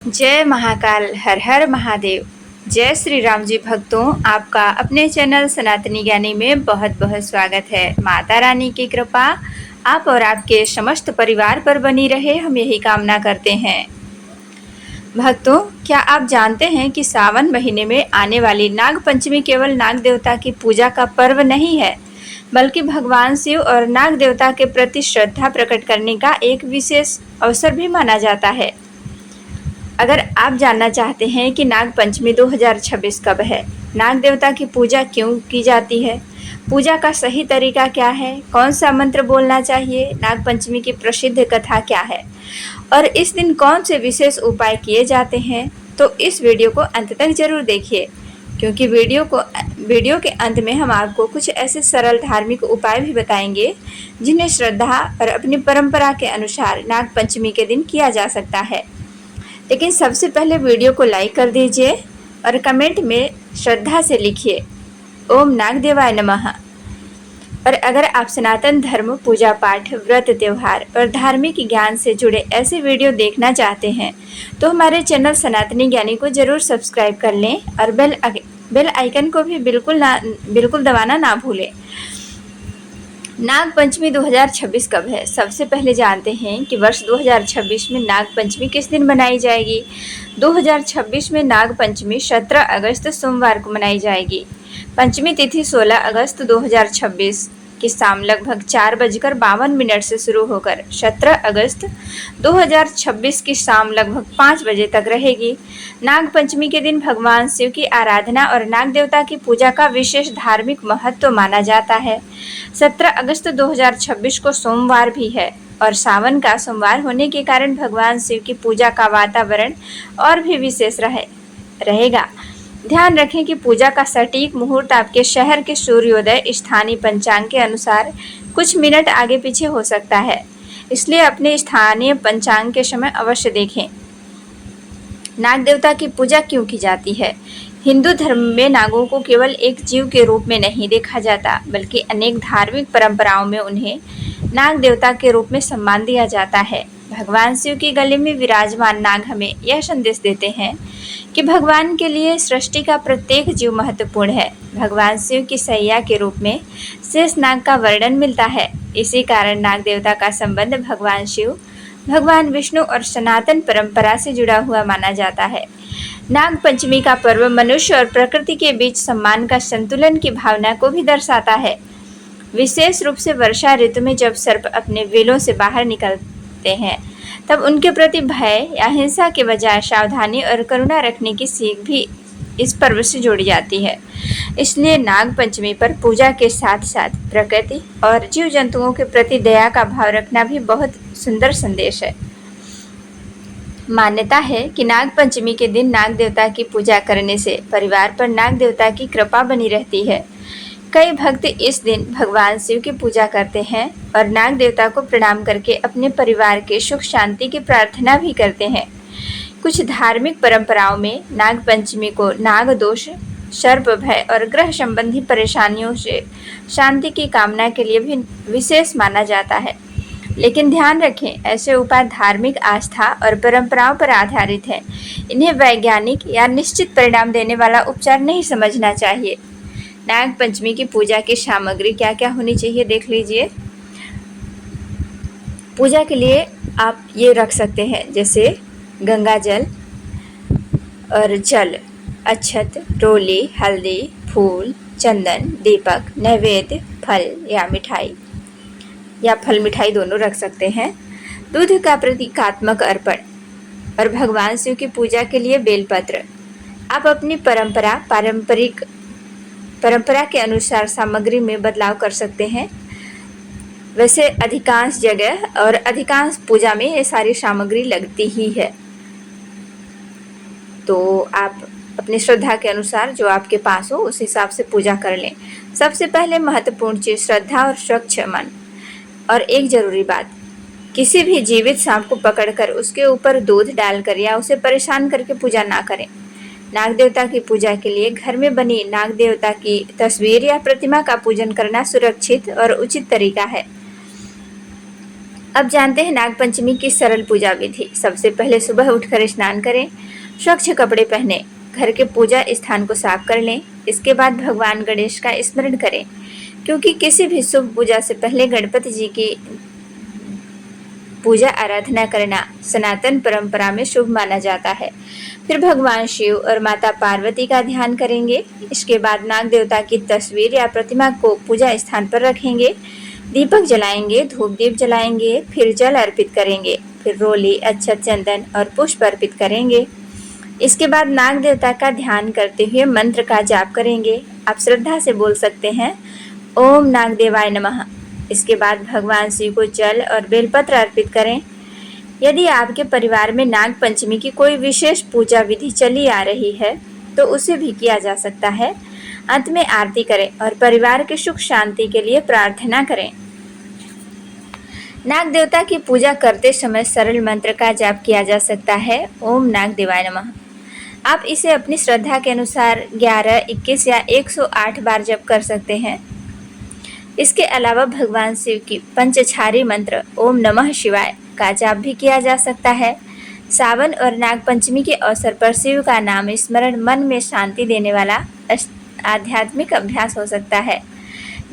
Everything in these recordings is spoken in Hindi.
जय महाकाल, हर हर महादेव। जय श्री राम जी भक्तों, आपका अपने चैनल सनातनी ज्ञानी में बहुत बहुत स्वागत है। माता रानी की कृपा आप और आपके समस्त परिवार पर बनी रहे, हम यही कामना करते हैं। भक्तों, क्या आप जानते हैं कि सावन महीने में आने वाली नाग पंचमी केवल नाग देवता की पूजा का पर्व नहीं है, बल्कि भगवान शिव और नाग देवता के प्रति श्रद्धा प्रकट करने का एक विशेष अवसर भी माना जाता है। अगर आप जानना चाहते हैं कि नाग पंचमी 2026 कब है, नाग देवता की पूजा क्यों की जाती है, पूजा का सही तरीका क्या है, कौन सा मंत्र बोलना चाहिए, नाग पंचमी की प्रसिद्ध कथा क्या है और इस दिन कौन से विशेष उपाय किए जाते हैं, तो इस वीडियो को अंत तक जरूर देखिए, क्योंकि वीडियो के अंत में हम आपको कुछ ऐसे सरल धार्मिक उपाय भी बताएंगे जिन्हें श्रद्धा और अपनी परंपरा के अनुसार नाग पंचमी के दिन किया जा सकता है। लेकिन सबसे पहले वीडियो को लाइक कर दीजिए और कमेंट में श्रद्धा से लिखिए ओम नागदेवाय नमः। और अगर आप सनातन धर्म, पूजा पाठ, व्रत, त्योहार और धार्मिक ज्ञान से जुड़े ऐसे वीडियो देखना चाहते हैं तो हमारे चैनल सनातनी ज्ञानी को जरूर सब्सक्राइब कर लें और बेल आइकन को भी बिल्कुल दबाना ना भूलें। नाग पंचमी 2026 कब है? सबसे पहले जानते हैं कि वर्ष 2026 में नाग पंचमी किस दिन मनाई जाएगी। 2026 में नाग पंचमी 17 अगस्त सोमवार को मनाई जाएगी। पंचमी तिथि 16 अगस्त 2026 की शाम लगभग 4:52 से शुरू होकर 17 अगस्त 2026 की शाम लगभग 5 बजे तक रहेगी। नाग पंचमी के दिन भगवान शिव की आराधना और नाग देवता की पूजा का विशेष धार्मिक महत्व माना जाता है। 17 अगस्त 2026 को सोमवार भी है और सावन का सोमवार होने के कारण भगवान शिव की पूजा का वातावरण और भी विशेष रहेगा। ध्यान रखें कि पूजा का सटीक मुहूर्त आपके शहर के सूर्योदय स्थानीय पंचांग के अनुसार कुछ मिनट आगे पीछे हो सकता है, इसलिए अपने स्थानीय पंचांग के समय अवश्य देखें। नाग देवता की पूजा क्यों की जाती है? हिंदू धर्म में नागों को केवल एक जीव के रूप में नहीं देखा जाता, बल्कि अनेक धार्मिक परंपराओं में उन्हें नाग देवता के रूप में सम्मान दिया जाता है। भगवान शिव के गले में विराजमान नाग हमें यह संदेश देते हैं कि भगवान के लिए सृष्टि का प्रत्येक जीव महत्वपूर्ण है। भगवान शिव की सैया के रूप में शेष नाग का वर्णन मिलता है। इसी कारण नाग देवता का संबंध भगवान शिव, भगवान विष्णु और सनातन परंपरा से जुड़ा हुआ माना जाता है। नाग पंचमी का पर्व मनुष्य और प्रकृति के बीच सम्मान का संतुलन की भावना को भी दर्शाता है। विशेष रूप से वर्षा ऋतु में जब सर्प अपने वेलों से बाहर निकलते हैं, तब उनके प्रति भय या हिंसा के बजाय सावधानी और करुणा रखने की सीख भी इस पर्व से जोड़ी जाती है। इसलिए नाग पंचमी पर पूजा के साथ साथ प्रकृति और जीव जंतुओं के प्रति दया का भाव रखना भी बहुत सुंदर संदेश है। मान्यता है कि नाग पंचमी के दिन नाग देवता की पूजा करने से परिवार पर नाग देवता की कृपा बनी रहती है। कई भक्त इस दिन भगवान शिव की पूजा करते हैं और नाग देवता को प्रणाम करके अपने परिवार के सुख शांति की प्रार्थना भी करते हैं। कुछ धार्मिक परंपराओं में नाग पंचमी को नाग दोष, सर्प भय और ग्रह संबंधी परेशानियों से शांति की कामना के लिए भी विशेष माना जाता है। लेकिन ध्यान रखें, ऐसे उपाय धार्मिक आस्था और परंपराओं पर आधारित हैं। इन्हें वैज्ञानिक या निश्चित परिणाम देने वाला उपचार नहीं समझना चाहिए। नाग पंचमी की पूजा की सामग्री क्या क्या होनी चाहिए देख लीजिए। पूजा के लिए आप ये रख सकते हैं, जैसे गंगा जल और जल, अक्षत, रोली, हल्दी, फूल, चंदन, दीपक, नैवेद्य, फल या मिठाई या फल मिठाई दोनों रख सकते हैं। दूध का प्रतीकात्मक अर्पण और भगवान शिव की पूजा के लिए बेलपत्र। आप अपनी परंपरा के अनुसार सामग्री में बदलाव कर सकते हैं। वैसे अधिकांश जगह और अधिकांश पूजा में ये सारी सामग्री लगती ही है, तो आप अपनी श्रद्धा के अनुसार जो आपके पास हो उस हिसाब से पूजा कर लें। सबसे पहले महत्वपूर्ण चीज़ श्रद्धा और स्वच्छ मन। और एक जरूरी बात, किसी भी जीवित सांप को पकड़कर उसके ऊपर दूध डालकर या उसे परेशान करके पूजा ना करें। नाग देवता की पूजा के लिए घर में बनी नाग देवता की तस्वीर या प्रतिमा का पूजन करना सुरक्षित और उचित तरीका है। अब जानते हैं नाग पंचमी की सरल पूजा विधि। सबसे पहले सुबह उठकर स्नान करें, स्वच्छ कपड़े पहने, घर के पूजा स्थान को साफ कर लें। इसके बाद भगवान गणेश का स्मरण करें, क्योंकि किसी भी शुभ पूजा से पहले गणपति जी की पूजा आराधना करना सनातन परंपरा में शुभ माना जाता है। फिर भगवान शिव और माता पार्वती का ध्यान करेंगे। इसके बाद नाग देवता की तस्वीर या प्रतिमा को पूजा स्थान पर रखेंगे, दीपक जलाएंगे, धूप दीप जलाएंगे, फिर जल अर्पित करेंगे, फिर रोली, अक्षत, चंदन और पुष्प अर्पित करेंगे। इसके बाद नाग देवता का ध्यान करते हुए मंत्र का जाप करेंगे। आप श्रद्धा से बोल सकते हैं, ओम नाग देवाय नमः। इसके बाद भगवान शिव को जल और बेलपत्र अर्पित करें। यदि आपके परिवार में नाग पंचमी की कोई विशेष पूजा विधि चली आ रही है तो उसे भी किया जा सकता है। अंत में आरती करें और परिवार की सुख शांति के लिए प्रार्थना करें। नाग देवता की पूजा करते समय सरल मंत्र का जाप किया जा सकता है, ओम नाग देवाय नमः। आप इसे अपनी श्रद्धा के अनुसार 11, 21 या 108 बार जप कर सकते हैं। इसके अलावा भगवान शिव की पंचछारी मंत्र ओम नमः शिवाय का जाप भी किया जा सकता है। सावन और नाग पंचमी के अवसर पर शिव का नाम स्मरण मन में शांति देने वाला आध्यात्मिक अभ्यास हो सकता है।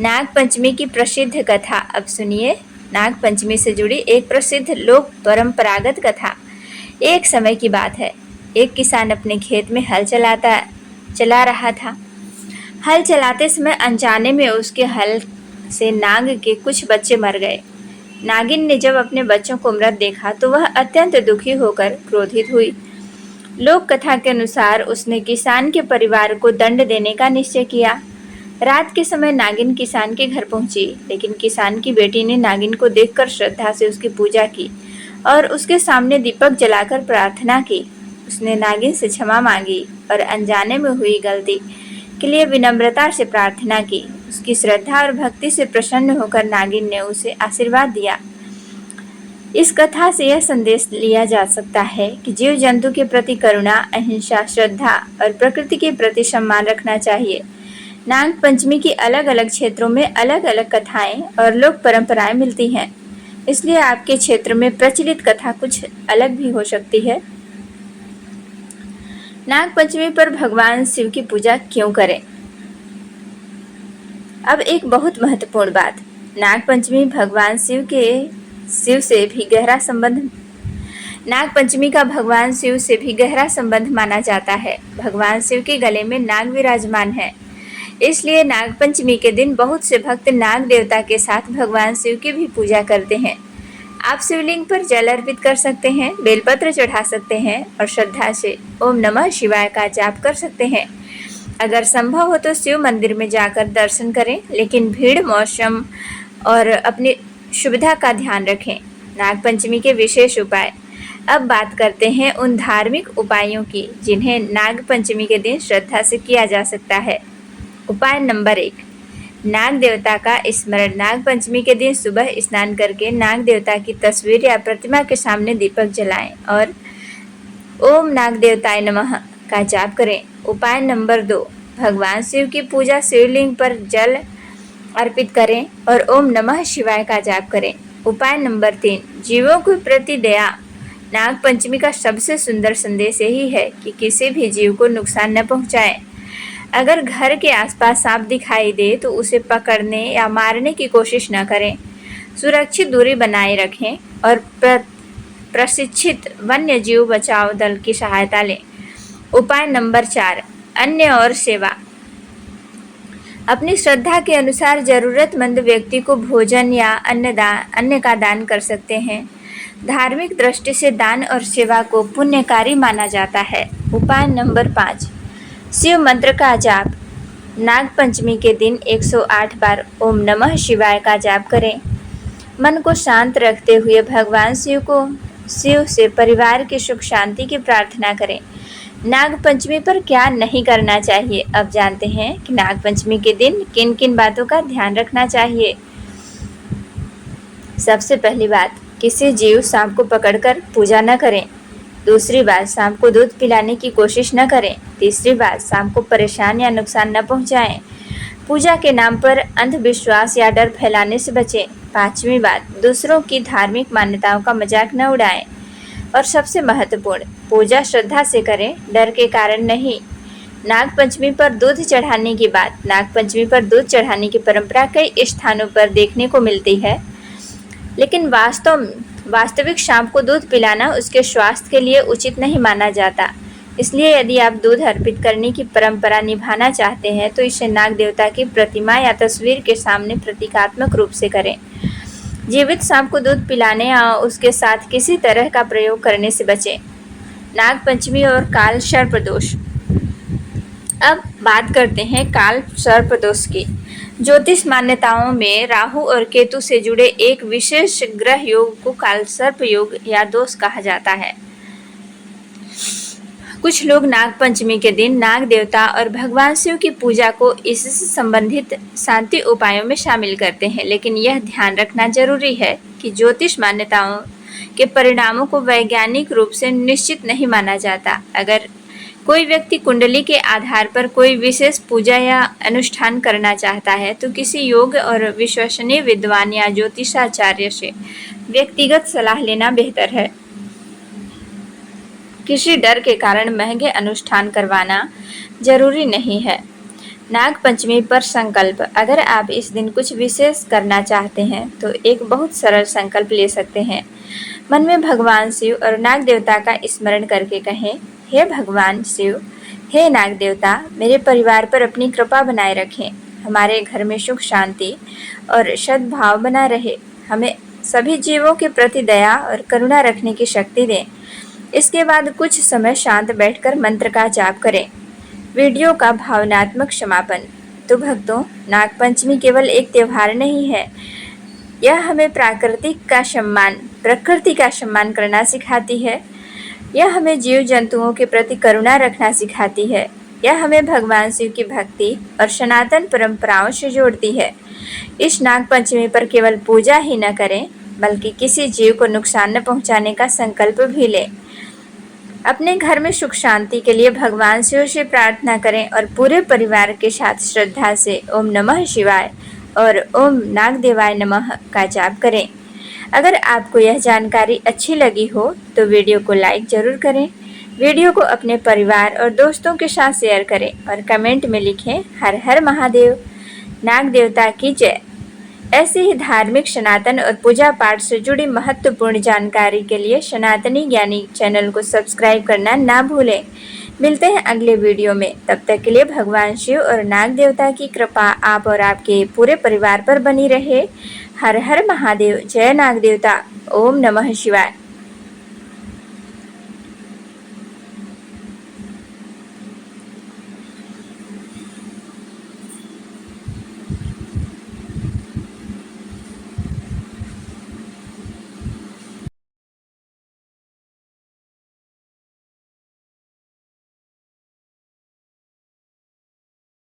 नाग पंचमी की प्रसिद्ध कथा अब सुनिए। नाग पंचमी से जुड़ी एक प्रसिद्ध लोक परंपरागत कथा। एक समय की बात है, एक किसान अपने खेत में हल चला रहा था। हल चलाते समय अनजाने में उसके हल से नाग के कुछ बच्चे मर गए। नागिन ने जब अपने बच्चों को मृत देखा तो वह अत्यंत दुखी होकर क्रोधित हुई। लोक कथा के अनुसार उसने किसान के परिवार को दंड देने का निश्चय किया। रात के समय नागिन किसान के घर पहुंची, लेकिन किसान की बेटी ने नागिन को देखकर श्रद्धा से उसकी पूजा की और उसके सामने दीपक जलाकर प्रार्थना की। उसने नागिन से क्षमा मांगी और अनजाने में हुई गलती के लिए विनम्रता से प्रार्थना की। उसकी श्रद्धा और भक्ति से प्रसन्न होकर नागिन ने उसे आशीर्वाद दिया। इस कथा से यह संदेश लिया जा सकता है कि जीव जंतु के प्रति करुणा, अहिंसा, श्रद्धा और प्रकृति के प्रति सम्मान रखना चाहिए। नाग पंचमी की अलग अलग क्षेत्रों में अलग अलग कथाएं और लोक परंपराएं मिलती हैं, इसलिए आपके क्षेत्र में प्रचलित कथा कुछ अलग भी हो सकती है। नाग पंचमी पर भगवान शिव की पूजा क्यों करें? अब एक बहुत महत्वपूर्ण बात, नाग पंचमी भगवान शिव से भी गहरा संबंध नाग पंचमी का भगवान शिव से भी गहरा संबंध माना जाता है। भगवान शिव के गले में नाग विराजमान है, इसलिए नाग पंचमी के दिन बहुत से भक्त नाग देवता के साथ भगवान शिव की भी पूजा करते हैं। आप शिवलिंग पर जल अर्पित कर सकते हैं, बेलपत्र चढ़ा सकते हैं और श्रद्धा से ओम नमः शिवाय का जाप कर सकते हैं। अगर संभव हो तो शिव मंदिर में जाकर दर्शन करें, लेकिन भीड़, मौसम और अपनी सुविधा का ध्यान रखें। नाग पंचमी के विशेष उपाय। अब बात करते हैं उन धार्मिक उपायों की जिन्हें नाग पंचमी के दिन श्रद्धा से किया जा सकता है। उपाय नंबर 1, नाग देवता का स्मरण। नाग पंचमी के दिन सुबह स्नान करके नाग देवता की तस्वीर या प्रतिमा के सामने दीपक जलाएं और ओम नाग देवताय नमः का जाप करें। उपाय नंबर 2, भगवान शिव की पूजा, शिवलिंग पर जल अर्पित करें और ओम नमः शिवाय का जाप करें। उपाय नंबर 3, जीवों के प्रति दया। नाग पंचमी का सबसे सुंदर संदेश यही है कि किसी भी जीव को नुकसान न पहुंचाएं। अगर घर के आसपास सांप दिखाई दे तो उसे पकड़ने या मारने की कोशिश न करें। सुरक्षित दूरी बनाए रखें और प्रशिक्षित वन्य जीव बचाव दल की सहायता लें। उपाय नंबर 4, अन्न और सेवा। अपनी श्रद्धा के अनुसार जरूरतमंद व्यक्ति को भोजन या अन्न का दान कर सकते हैं। धार्मिक दृष्टि से दान और सेवा को पुण्यकारी माना जाता है। उपाय नंबर 5, शिव मंत्र का जाप। नाग पंचमी के दिन 108 बार ओम नमः शिवाय का जाप करें। मन को शांत रखते हुए भगवान शिव से परिवार की सुख शांति की प्रार्थना करें। नाग पंचमी पर क्या नहीं करना चाहिए, अब जानते हैं कि नाग पंचमी के दिन किन किन बातों का ध्यान रखना चाहिए। सबसे पहली बात, किसी जीव सांप को पकड़कर पूजा न करें। दूसरी बात, सांप को दूध पिलाने की कोशिश न करें। तीसरी बात, सांप को परेशान या नुकसान न पहुंचाएं। पूजा के नाम पर अंधविश्वास या डर फैलाने से बचें। पांचवी बात, दूसरों की धार्मिक मान्यताओं का मजाक न उड़ाएं। और सबसे महत्वपूर्ण, पूजा श्रद्धा से करें, डर के कारण नहीं। नागपंचमी पर दूध चढ़ाने की बात। नागपंचमी पर दूध चढ़ाने की परंपरा कई स्थानों पर देखने को मिलती है, लेकिन वास्तविक शाम को दूध पिलाना उसके स्वास्थ्य के लिए उचित नहीं माना जाता। इसलिए यदि आप दूध अर्पित करने की परंपरा निभाना चाहते हैं तो इसे नाग देवता की प्रतिमा या तस्वीर के सामने प्रतीकात्मक रूप से करें। जीवित सांप को दूध पिलाने या उसके साथ किसी तरह का प्रयोग करने से बचें। नागपंचमी और काल सर्पदोष। अब बात करते हैं काल सर्पदोष की। ज्योतिष मान्यताओं में राहु और केतु से जुड़े एक विशेष ग्रह योग को काल सर्प योग या दोष कहा जाता है। कुछ लोग नागपंचमी के दिन नाग देवता और भगवान शिव की पूजा को इससे संबंधित शांति उपायों में शामिल करते हैं, लेकिन यह ध्यान रखना जरूरी है कि ज्योतिष मान्यताओं के परिणामों को वैज्ञानिक रूप से निश्चित नहीं माना जाता। अगर कोई व्यक्ति कुंडली के आधार पर कोई विशेष पूजा या अनुष्ठान करना चाहता है तो किसी योग्य और विश्वसनीय विद्वान या ज्योतिषाचार्य से व्यक्तिगत सलाह लेना बेहतर है। किसी डर के कारण महंगे अनुष्ठान करवाना जरूरी नहीं है। नागपंचमी पर संकल्प। अगर आप इस दिन कुछ विशेष करना चाहते हैं तो एक बहुत सरल संकल्प ले सकते हैं। मन में भगवान शिव और नाग देवता का स्मरण करके कहें, हे भगवान शिव, हे नाग देवता, मेरे परिवार पर अपनी कृपा बनाए रखें। हमारे घर में सुख शांति और सद्भाव बना रहे। हमें सभी जीवों के प्रति दया और करुणा रखने की शक्ति दें। इसके बाद कुछ समय शांत बैठकर मंत्र का जाप करें। वीडियो का भावनात्मक समापन। तो भक्तों, नागपंचमी केवल एक त्योहार नहीं है, यह हमें प्रकृति का सम्मान करना सिखाती है। यह हमें जीव जंतुओं के प्रति करुणा रखना सिखाती है। यह हमें भगवान शिव की भक्ति और सनातन परंपराओं से जोड़ती है। इस नागपंचमी पर केवल पूजा ही न करें, बल्कि किसी जीव को नुकसान न पहुंचाने का संकल्प भी लें। अपने घर में सुख शांति के लिए भगवान शिव से प्रार्थना करें और पूरे परिवार के साथ श्रद्धा से ओम नमः शिवाय और ओम नागदेवाय नमः का जाप करें। अगर आपको यह जानकारी अच्छी लगी हो तो वीडियो को लाइक जरूर करें। वीडियो को अपने परिवार और दोस्तों के साथ शेयर करें और कमेंट में लिखें, हर हर महादेव, नाग देवता की जय। ऐसे ही धार्मिक, सनातन और पूजा पाठ से जुड़ी महत्वपूर्ण जानकारी के लिए सनातनी ज्ञानी चैनल को सब्सक्राइब करना ना भूलें। मिलते हैं अगले वीडियो में। तब तक के लिए भगवान शिव और नाग देवता की कृपा आप और आपके पूरे परिवार पर बनी रहे। हर हर महादेव, जय नाग देवता, ओम नमः शिवाय।